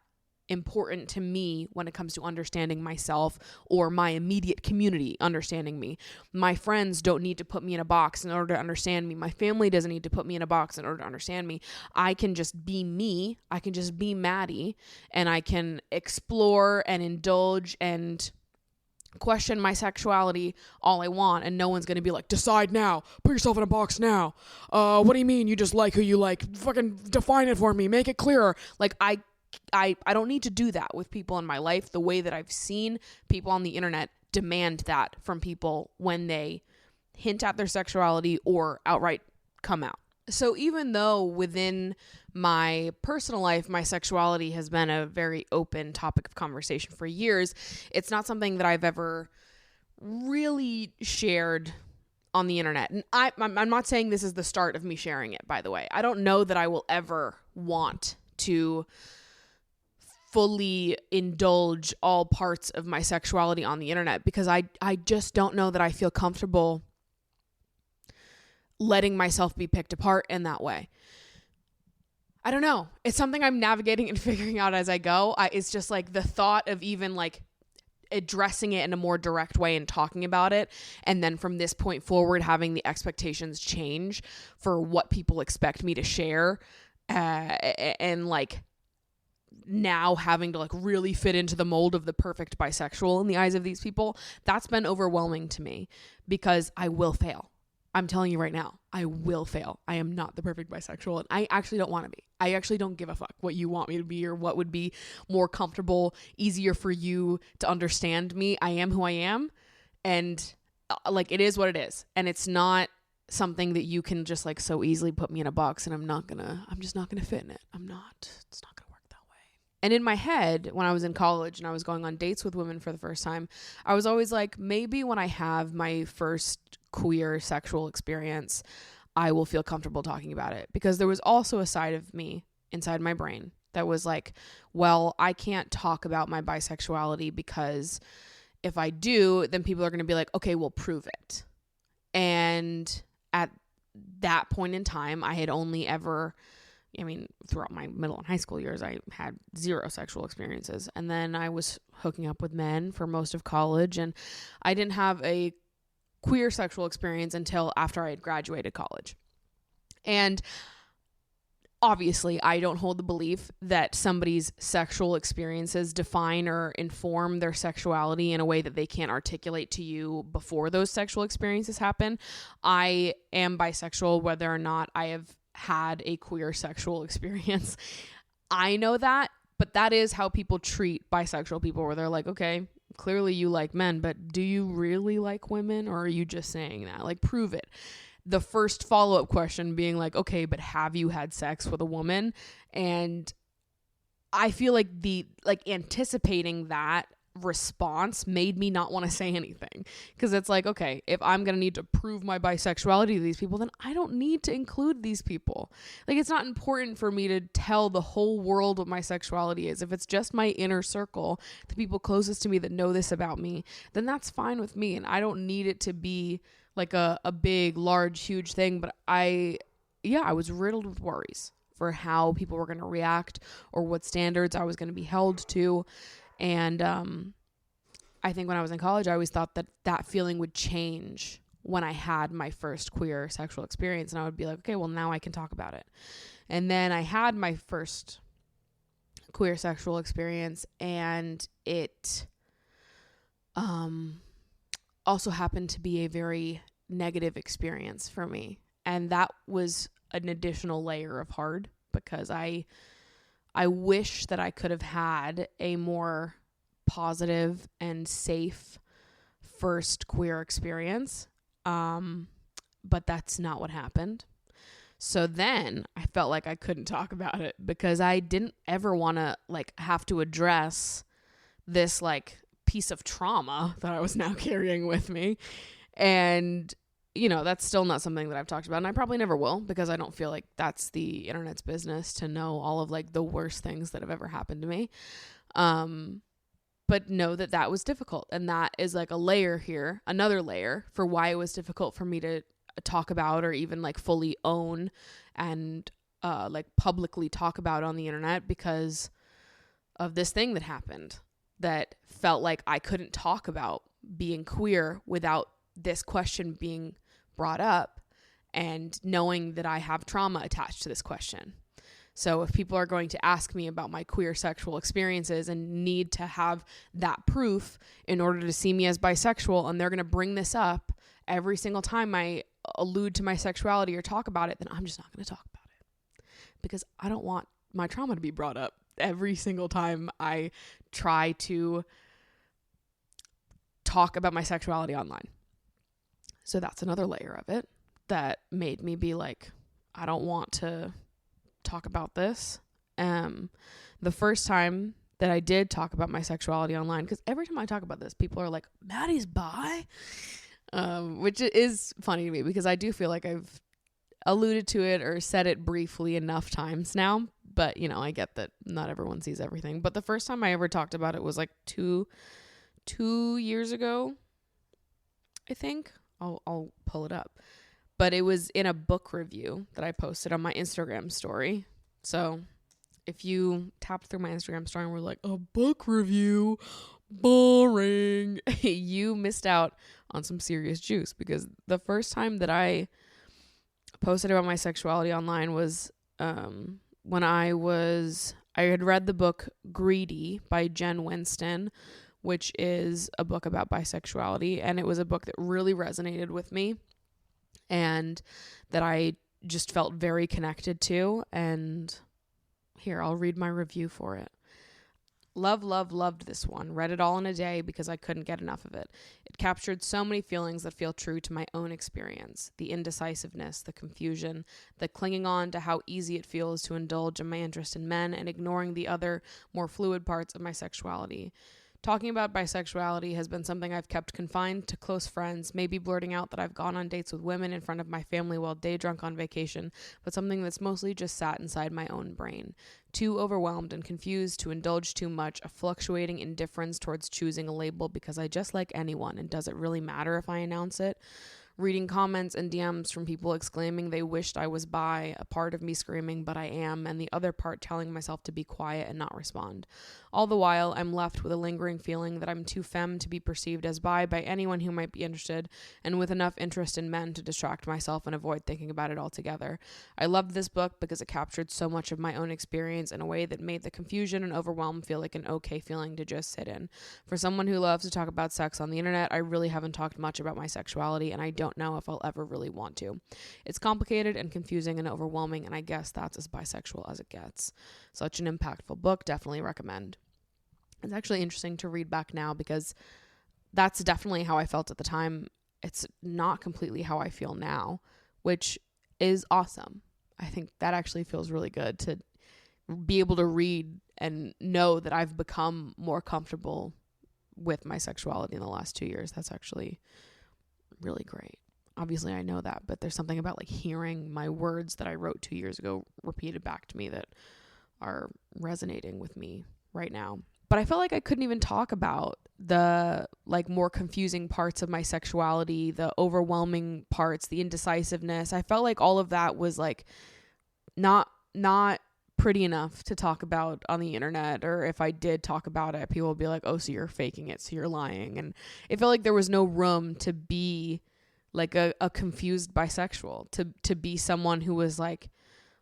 important to me when it comes to understanding myself or my immediate community understanding me. My friends don't need to put me in a box in order to understand me. My family doesn't need to put me in a box in order to understand me. I can just be me. I can just be Maddie, and I can explore and indulge and question my sexuality all I want, and no one's gonna be like, decide now, put yourself in a box now. What do you mean you just like who you like? Fucking define it for me, make it clearer. Like, I I don't need to do that with people in my life the way that I've seen people on the internet demand that from people when they hint at their sexuality or outright come out. So even though within my personal life, my sexuality has been a very open topic of conversation for years, it's not something that I've ever really shared on the internet. And I'm not saying this is the start of me sharing it, by the way. I don't know that I will ever want to fully indulge all parts of my sexuality on the internet because I just don't know that I feel comfortable letting myself be picked apart in that way. I don't know. It's something I'm navigating and figuring out as I go. It's just like the thought of even like addressing it in a more direct way and talking about it. And then from this point forward, having the expectations change for what people expect me to share. And like now having to like really fit into the mold of the perfect bisexual in the eyes of these people. That's been overwhelming to me because I will fail. I'm telling you right now, I will fail. I am not the perfect bisexual, and I actually don't want to be. I actually don't give a fuck what you want me to be or what would be more comfortable, easier for you to understand me. I am who I am, and like it is what it is. And it's not something that you can just like so easily put me in a box and I'm just not gonna fit in it. It's not gonna work that way. And in my head, when I was in college and I was going on dates with women for the first time, I was always like, maybe when I have my first queer sexual experience, I will feel comfortable talking about it. Because there was also a side of me inside my brain that was like, well, I can't talk about my bisexuality because if I do, then people are going to be like, okay, well, prove it. And at that point in time, I had only ever, throughout my middle and high school years, I had 0 sexual experiences. And then I was hooking up with men for most of college, and I didn't have a queer sexual experience until after I had graduated college. And obviously, I don't hold the belief that somebody's sexual experiences define or inform their sexuality in a way that they can't articulate to you before those sexual experiences happen. I am bisexual whether or not I have had a queer sexual experience. I know that, but that is how people treat bisexual people, where they're like, okay, clearly you like men, but do you really like women, or are you just saying that? Like, prove it. The first follow-up question being like, okay, but have you had sex with a woman? And I feel like anticipating that response made me not want to say anything, because it's like, okay, if I'm going to need to prove my bisexuality to these people, then I don't need to include these people. Like, it's not important for me to tell the whole world what my sexuality is. If it's just my inner circle, the people closest to me that know this about me, then that's fine with me. And I don't need it to be like a big, large, huge thing. But I was riddled with worries for how people were going to react or what standards I was going to be held to. And I think when I was in college, I always thought that feeling would change when I had my first queer sexual experience. And I would be like, okay, well, now I can talk about it. And then I had my first queer sexual experience, and it also happened to be a very negative experience for me. And that was an additional layer of hard, because I wish that I could have had a more positive and safe first queer experience. But that's not what happened. So then I felt like I couldn't talk about it, because I didn't ever want to have to address this piece of trauma that I was now carrying with me. And that's still not something that I've talked about, and I probably never will, because I don't feel like that's the internet's business to know all of the worst things that have ever happened to me. But know that was difficult, and that is a layer here, another layer for why it was difficult for me to talk about, or even fully own and publicly talk about on the internet, because of this thing that happened that felt like I couldn't talk about being queer without this question being brought up, and knowing that I have trauma attached to this question. So if people are going to ask me about my queer sexual experiences and need to have that proof in order to see me as bisexual, and they're going to bring this up every single time I allude to my sexuality or talk about it, then I'm just not going to talk about it, because I don't want my trauma to be brought up. every single time I try to talk about my sexuality online. So that's another layer of it that made me be like, I don't want to talk about this. The first time that I did talk about my sexuality online, because every time I talk about this, people are like, Maddie's bi? Which is funny to me because I do feel like I've alluded to it or said it briefly enough times now. But, you know, I get that not everyone sees everything. But the first time I ever talked about it was like two years ago, I think. I'll pull it up. But it was in a book review that I posted on my Instagram story. So if you tapped through my Instagram story and were like, a book review, boring, you missed out on some serious juice, because the first time that I posted about my sexuality online was when I had read the book Greedy by Jen Winston, which is a book about bisexuality, and it was a book that really resonated with me and that I just felt very connected to. And here, I'll read my review for it. Loved this one. Read it all in a day because I couldn't get enough of it. It captured so many feelings that feel true to my own experience. The indecisiveness, the confusion, the clinging on to how easy it feels to indulge in my interest in men and ignoring the other, more fluid parts of my sexuality. Talking about bisexuality has been something I've kept confined to close friends, maybe blurting out that I've gone on dates with women in front of my family while day drunk on vacation, but something that's mostly just sat inside my own brain. Too overwhelmed and confused to indulge too much, a fluctuating indifference towards choosing a label because I just like anyone, and does it really matter if I announce it? Reading comments and DMs from people exclaiming they wished I was bi, a part of me screaming, but I am, and the other part telling myself to be quiet and not respond. All the while, I'm left with a lingering feeling that I'm too femme to be perceived as bi by anyone who might be interested, and with enough interest in men to distract myself and avoid thinking about it altogether. I loved this book because it captured so much of my own experience in a way that made the confusion and overwhelm feel like an okay feeling to just sit in. For someone who loves to talk about sex on the internet, I really haven't talked much about my sexuality, and I don't know if I'll ever really want to. It's complicated and confusing and overwhelming, and I guess that's as bisexual as it gets. Such an impactful book, definitely recommend. It's actually interesting to read back now because that's definitely how I felt at the time. It's not completely how I feel now, which is awesome. I think that actually feels really good to be able to read and know that I've become more comfortable with my sexuality in the last 2 years. That's actually really great. Obviously, I know that, but there's something about like hearing my words that I wrote 2 years ago repeated back to me that are resonating with me right now. But I felt like I couldn't even talk about the like more confusing parts of my sexuality, the overwhelming parts, the indecisiveness. I felt like all of that was like not pretty enough to talk about on the internet, or if I did talk about it, people would be like, oh, so you're faking it, so you're lying. And it felt like there was no room to be like a confused bisexual, to be someone who was like,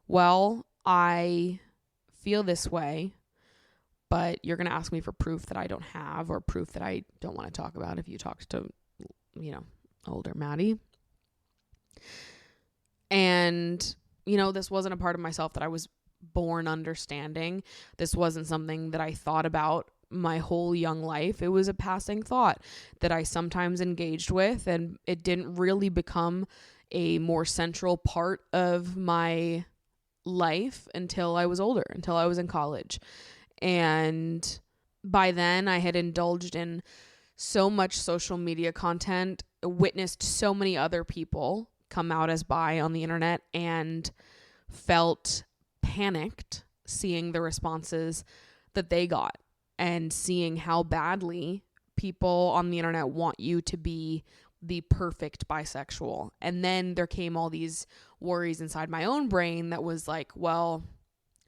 well, I feel this way, but you're going to ask me for proof that I don't have, or proof that I don't want to talk about if you talked to, you know, older Maddie. And, you know, this wasn't a part of myself that I was born understanding. This wasn't something that I thought about my whole young life. It was a passing thought that I sometimes engaged with, and it didn't really become a more central part of my life until I was older, until I was in college. And by then I had indulged in so much social media content, witnessed so many other people come out as bi on the internet, and felt panicked seeing the responses that they got and seeing how badly people on the internet want you to be the perfect bisexual. And then there came all these worries inside my own brain that was like, well,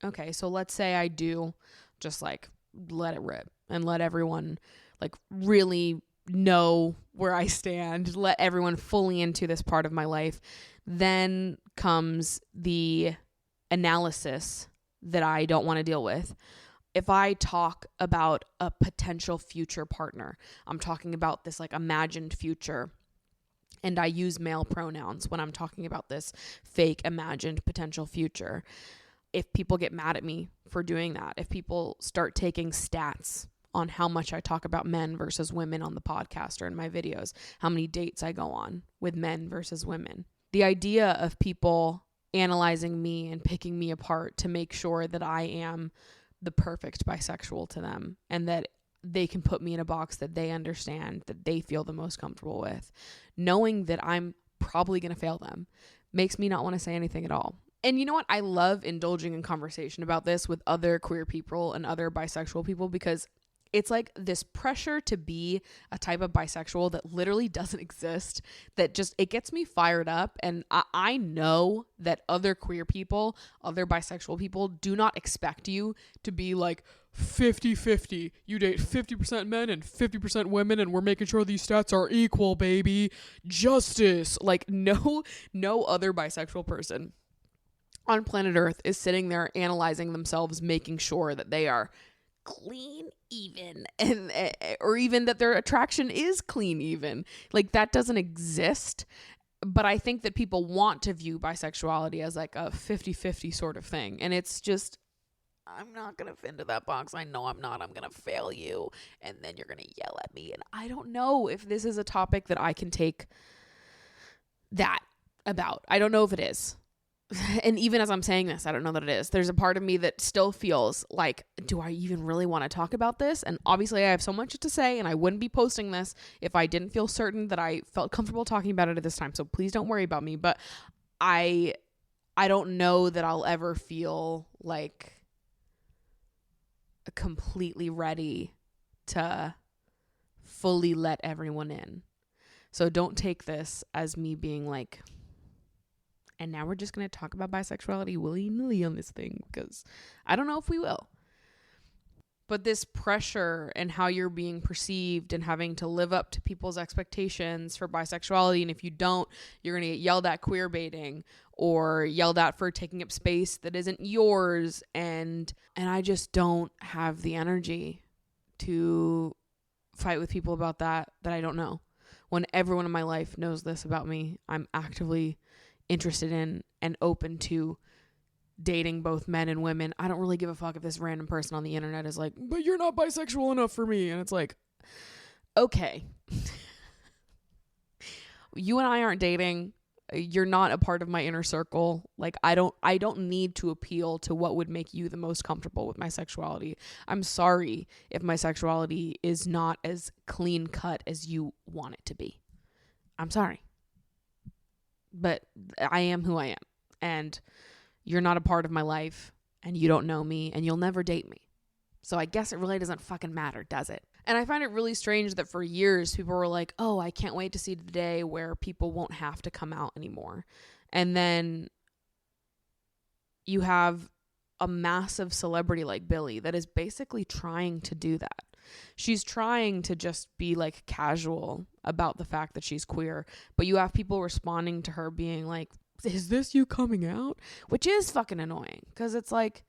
okay, so let's say I do just like let it rip and let everyone like really know where I stand, let everyone fully into this part of my life. Then comes the analysis that I don't want to deal with. If I talk about a potential future partner, I'm talking about this like imagined future, and I use male pronouns when I'm talking about this fake imagined potential future. If people get mad at me for doing that. If people start taking stats on how much I talk about men versus women on the podcast or in my videos, how many dates I go on with men versus women. The idea of people analyzing me and picking me apart to make sure that I am the perfect bisexual to them and that they can put me in a box that they understand, that they feel the most comfortable with, knowing that I'm probably going to fail them, makes me not want to say anything at all. And you know what? I love indulging in conversation about this with other queer people and other bisexual people, because it's like this pressure to be a type of bisexual that literally doesn't exist, that just, it gets me fired up. And I know that other queer people, other bisexual people do not expect you to be like 50-50. You date 50% men and 50% women, and we're making sure these stats are equal, baby. Justice. Like no other bisexual person on planet Earth is sitting there analyzing themselves, making sure that they are clean even, and or even that their attraction is clean even. Like that doesn't exist. But I think that people want to view bisexuality as like a 50-50 sort of thing, and it's just, I'm not gonna fit into that box. I know I'm not. I'm gonna fail you, and then you're gonna yell at me. And I don't know if this is a topic that I can take that about. I don't know if it is. And even as I'm saying this, I don't know that it is. There's a part of me that still feels like, do I even really want to talk about this? And obviously I have so much to say, and I wouldn't be posting this if I didn't feel certain that I felt comfortable talking about it at this time. So please don't worry about me. But I don't know that I'll ever feel like completely ready to fully let everyone in. So don't take this as me being like, and now we're just going to talk about bisexuality willy-nilly on this thing, because I don't know if we will. But this pressure and how you're being perceived and having to live up to people's expectations for bisexuality, and if you don't, you're going to get yelled at queer baiting or yelled at for taking up space that isn't yours. And I just don't have the energy to fight with people about that I don't know. When everyone in my life knows this about me, I'm actively interested in and open to dating both men and women. I don't really give a fuck if this random person on the internet is like, but you're not bisexual enough for me. And it's like, okay, you and I aren't dating. You're not a part of my inner circle. Like, I don't need to appeal to what would make you the most comfortable with my sexuality. I'm sorry if my sexuality is not as clean cut as you want it to be. I'm sorry. But I am who I am, and you're not a part of my life, and you don't know me, and you'll never date me. So I guess it really doesn't fucking matter, does it? And I find it really strange that for years people were like, oh, I can't wait to see the day where people won't have to come out anymore. And then you have a massive celebrity like Billie that is basically trying to do that. She's trying to just be like casual about the fact that she's queer, but you have people responding to her being like, is this you coming out? Which is fucking annoying, because it's like,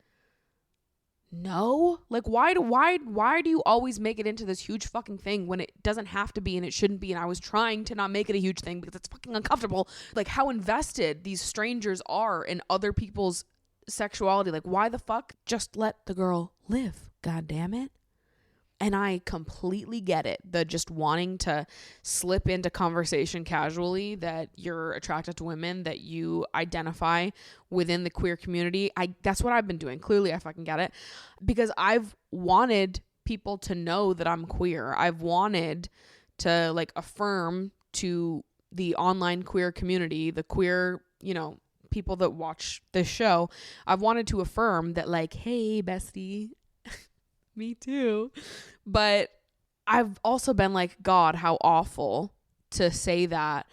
no, like why do you always make it into this huge fucking thing when it doesn't have to be and it shouldn't be? And I was trying to not make it a huge thing because it's fucking uncomfortable, like how invested these strangers are in other people's sexuality. Like, why the fuck? Just let the girl live, god damn it. And I completely get it, the just wanting to slip into conversation casually that you're attracted to women, that you identify within the queer community. That's what I've been doing. Clearly, I fucking get it, because I've wanted people to know that I'm queer. I've wanted to like affirm to the online queer community, the queer, people that watch this show. I've wanted to affirm that, like, hey, bestie, me too. But I've also been like, God, how awful to say that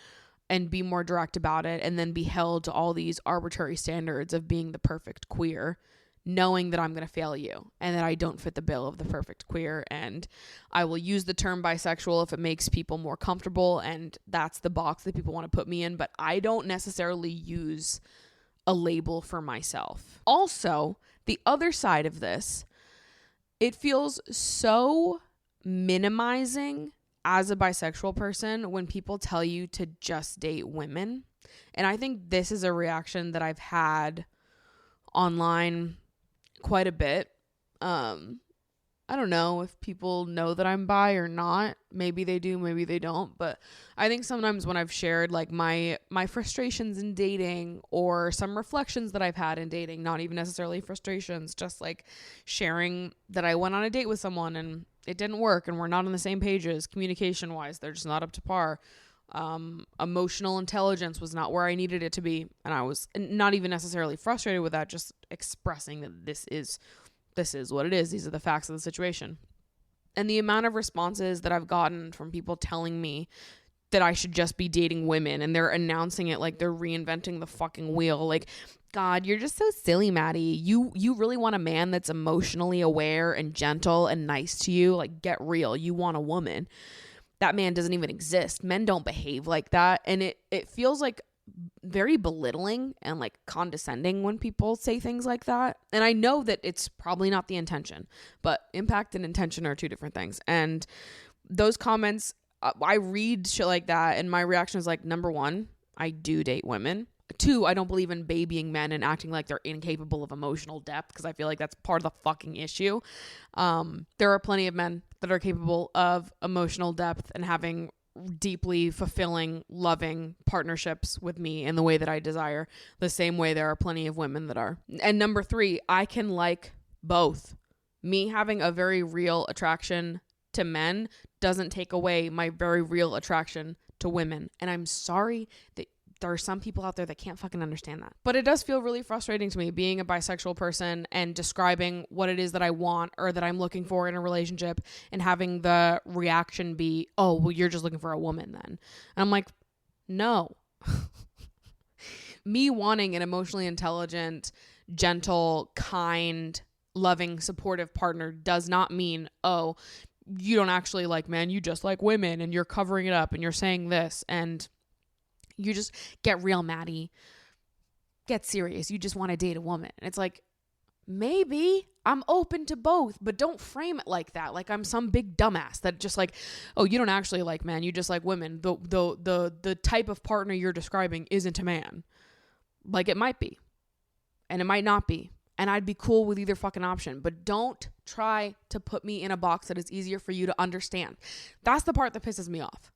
and be more direct about it, and then be held to all these arbitrary standards of being the perfect queer, knowing that I'm going to fail you and that I don't fit the bill of the perfect queer. And I will use the term bisexual if it makes people more comfortable, and that's the box that people want to put me in, but I don't necessarily use a label for myself. Also, the other side of this, it feels so minimizing as a bisexual person when people tell you to just date women. And I think this is a reaction that I've had online quite a bit. I don't know if people know that I'm bi or not. Maybe they do, maybe they don't. But I think sometimes when I've shared like my frustrations in dating or some reflections that I've had in dating, not even necessarily frustrations, just like sharing that I went on a date with someone and it didn't work and we're not on the same pages communication wise. They're just not up to par. Emotional intelligence was not where I needed it to be. And I was not even necessarily frustrated with that, just expressing that this is what it is. These are the facts of the situation. And the amount of responses that I've gotten from people telling me that I should just be dating women, and they're announcing it like they're reinventing the fucking wheel. Like, God, you're just so silly, Maddie. You really want a man that's emotionally aware and gentle and nice to you? Like, get real. You want a woman. That man doesn't even exist. Men don't behave like that. And it feels like very belittling and like condescending when people say things like that. And I know that it's probably not the intention, but impact and intention are two different things. And those comments, I read shit like that and my reaction is like, number one, I do date women. Two, I don't believe in babying men and acting like they're incapable of emotional depth, because I feel like that's part of the fucking issue. There are plenty of men that are capable of emotional depth and having deeply fulfilling, loving partnerships with me in the way that I desire, the same way there are plenty of women that are. And number three, I can like both. Me having a very real attraction to men doesn't take away my very real attraction to women. And I'm sorry that there are some people out there that can't fucking understand that. But it does feel really frustrating to me being a bisexual person and describing what it is that I want or that I'm looking for in a relationship and having the reaction be, oh, well, you're just looking for a woman then. And I'm like, no. Me wanting an emotionally intelligent, gentle, kind, loving, supportive partner does not mean, oh, you don't actually like men, you just like women and you're covering it up and you're saying this and you just get real, Maddie. Get serious. You just want to date a woman. And it's like, maybe I'm open to both, but don't frame it like that. Like I'm some big dumbass that just like, oh, you don't actually like men. You just like women. The type of partner you're describing isn't a man. Like it might be, and it might not be. And I'd be cool with either fucking option, but don't try to put me in a box that is easier for you to understand. That's the part that pisses me off.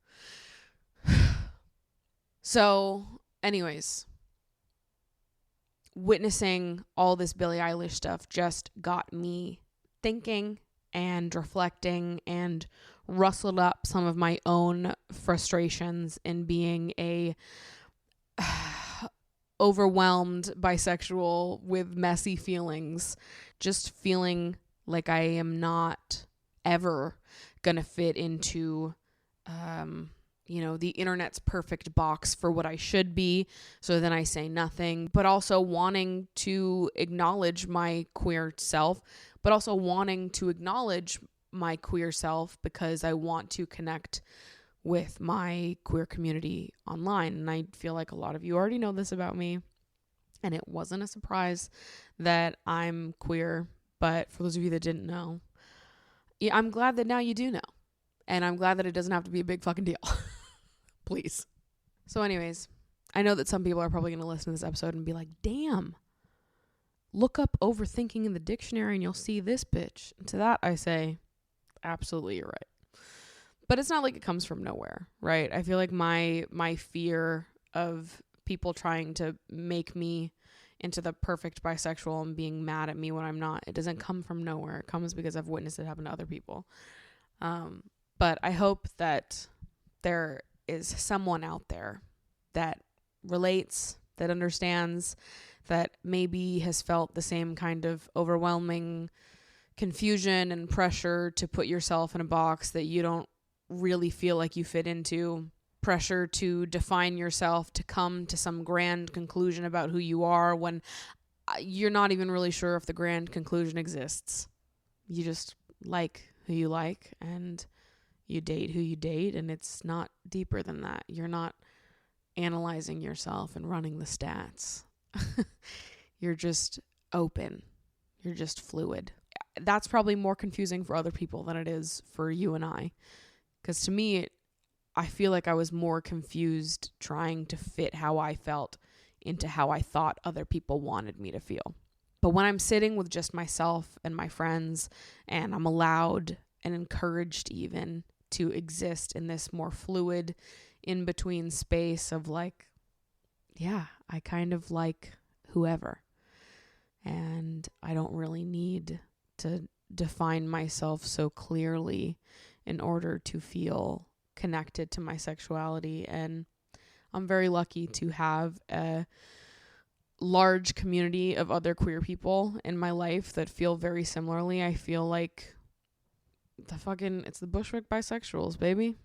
So, anyways, witnessing all this Billie Eilish stuff just got me thinking and reflecting and rustled up some of my own frustrations in being a overwhelmed bisexual with messy feelings, just feeling like I am not ever gonna fit into the internet's perfect box for what I should be. So then I say nothing, but also wanting to acknowledge my queer self, but also wanting to acknowledge my queer self because I want to connect with my queer community online. And I feel like a lot of you already know this about me, and it wasn't a surprise that I'm queer. But for those of you that didn't know, yeah, I'm glad that now you do know. And I'm glad that it doesn't have to be a big fucking deal. Please. So anyways, I know that some people are probably going to listen to this episode and be like, damn, look up overthinking in the dictionary and you'll see this bitch. And to that I say, absolutely, you're right. But it's not like it comes from nowhere, right? I feel like my fear of people trying to make me into the perfect bisexual and being mad at me when I'm not, it doesn't come from nowhere. It comes because I've witnessed it happen to other people. But I hope that there is someone out there that relates, that understands, that maybe has felt the same kind of overwhelming confusion and pressure to put yourself in a box that you don't really feel like you fit into, pressure to define yourself, to come to some grand conclusion about who you are when you're not even really sure if the grand conclusion exists. You just like who you like and you date who you date, and it's not deeper than that. You're not analyzing yourself and running the stats. You're just open. You're just fluid. That's probably more confusing for other people than it is for you and I. Because to me, I feel like I was more confused trying to fit how I felt into how I thought other people wanted me to feel. But when I'm sitting with just myself and my friends, and I'm allowed and encouraged even to exist in this more fluid in-between space of like, yeah, I kind of like whoever. And I don't really need to define myself so clearly in order to feel connected to my sexuality. And I'm very lucky to have a large community of other queer people in my life that feel very similarly. I feel like it's the Bushwick bisexuals, baby.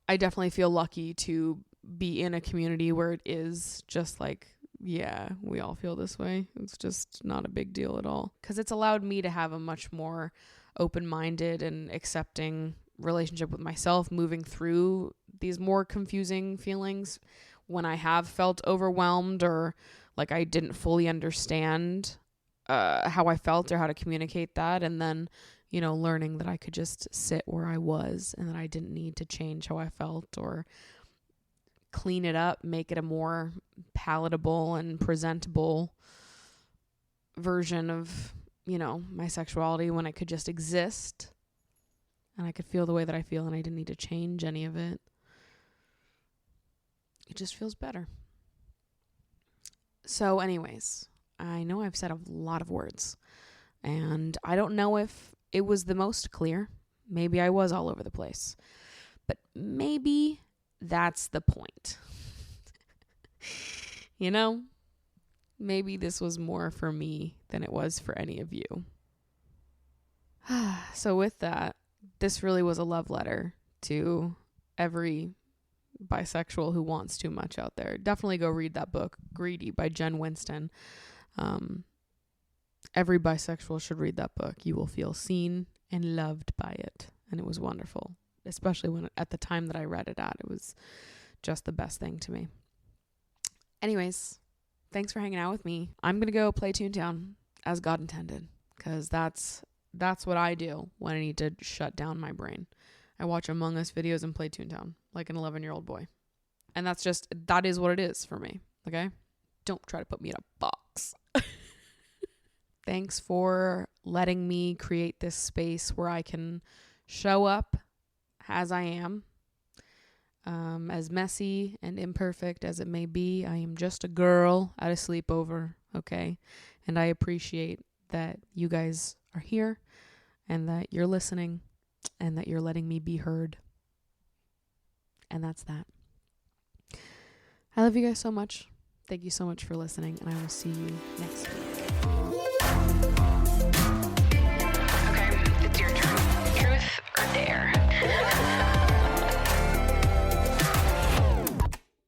I definitely feel lucky to be in a community where it is just like, yeah, we all feel this way. It's just not a big deal at all. Because it's allowed me to have a much more open-minded and accepting relationship with myself, moving through these more confusing feelings when I have felt overwhelmed or like I didn't fully understand how I felt or how to communicate that. And then, learning that I could just sit where I was and that I didn't need to change how I felt or clean it up, make it a more palatable and presentable version of, my sexuality when it could just exist and I could feel the way that I feel and I didn't need to change any of it. It just feels better. So anyways, I know I've said a lot of words and I don't know if it was the most clear. Maybe I was all over the place, but maybe that's the point. Maybe this was more for me than it was for any of you. So with that, this really was a love letter to every bisexual who wants too much out there. Definitely go read that book, Greedy by Jen Winston. Every bisexual should read that book. You will feel seen and loved by it. And it was wonderful, especially when at the time that I read it at, it was just the best thing to me. Anyways, thanks for hanging out with me. I'm going to go play Toontown as God intended, because that's what I do when I need to shut down my brain. I watch Among Us videos and play Toontown like an 11-year-old boy. And that is what it is for me, okay? Don't try to put me in a box. Thanks for letting me create this space where I can show up as I am. As messy and imperfect as it may be, I am just a girl at a sleepover, okay? And I appreciate that you guys are here and that you're listening and that you're letting me be heard. And that's that. I love you guys so much. Thank you so much for listening, and I will see you next week. Okay, it's your turn. Truth or dare?